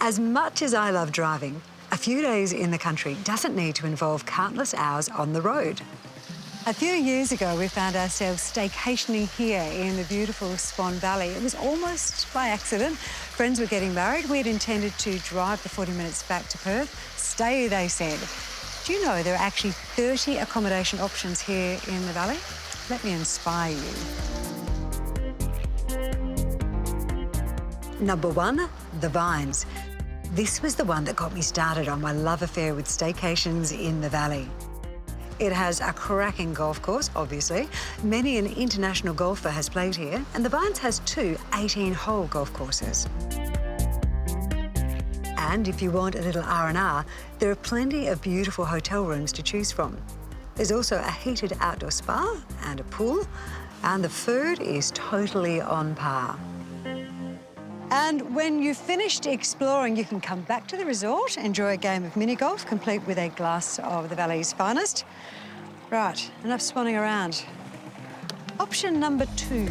As much as I love driving, a few days in the country doesn't need to involve countless hours on the road. A few years ago, we found ourselves staycationing here in the beautiful Swan Valley. It was almost by accident. Friends were getting married. We had intended to drive the 40 minutes back to Perth. Stay, they said. Do you know there are actually 30 accommodation options here in the valley? Let me inspire you. Number 1, the Vines. This was the one that got me started on my love affair with staycations in the valley. It has a cracking golf course, obviously. Many an international golfer has played here, and the Vines has 2 18-hole golf courses. And if you want a little R&R, there are plenty of beautiful hotel rooms to choose from. There's also a heated outdoor spa and a pool, and the food is totally on par. And when you've finished exploring, you can come back to the resort, enjoy a game of mini-golf, complete with a glass of the valley's finest. Right, enough swanning around. Option number 2.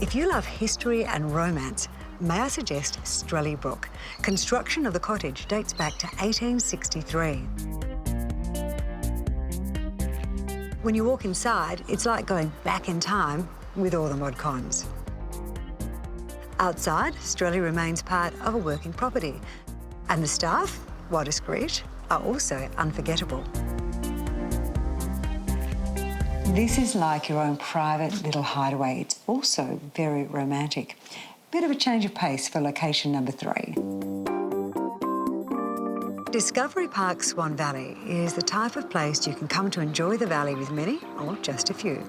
If you love history and romance, may I suggest Strelly Brook. Construction of the cottage dates back to 1863. When you walk inside, it's like going back in time with all the mod cons. Outside, Strelly remains part of a working property, and the staff, while discreet, are also unforgettable. This is like your own private little hideaway. It's also very romantic. Bit of a change of pace for location number 3. Discovery Park Swan Valley is the type of place you can come to enjoy the valley with many or just a few.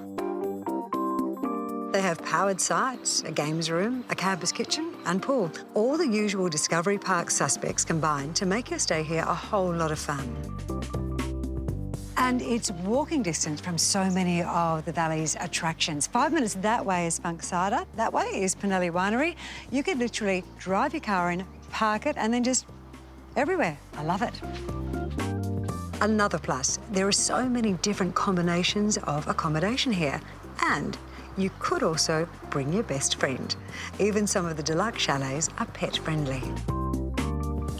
They have powered sites, a games room, a campus kitchen and pool. All the usual Discovery Park suspects combined to make your stay here a whole lot of fun. And it's walking distance from so many of the valley's attractions. 5 minutes that way is Funk Cider, that way is Pinelli Winery. You could literally drive your car in, park it and then just everywhere. I love it. Another plus, there are so many different combinations of accommodation here, and you could also bring your best friend. Even some of the deluxe chalets are pet-friendly.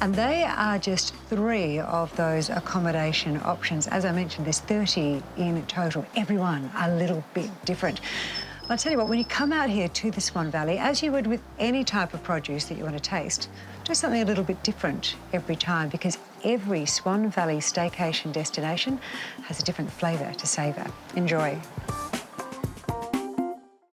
And they are just 3 of those accommodation options. As I mentioned, there's 30 in total, everyone a little bit different. I'll tell you what, when you come out here to the Swan Valley, as you would with any type of produce that you want to taste, do something a little bit different every time, because every Swan Valley staycation destination has a different flavour to savour. Enjoy.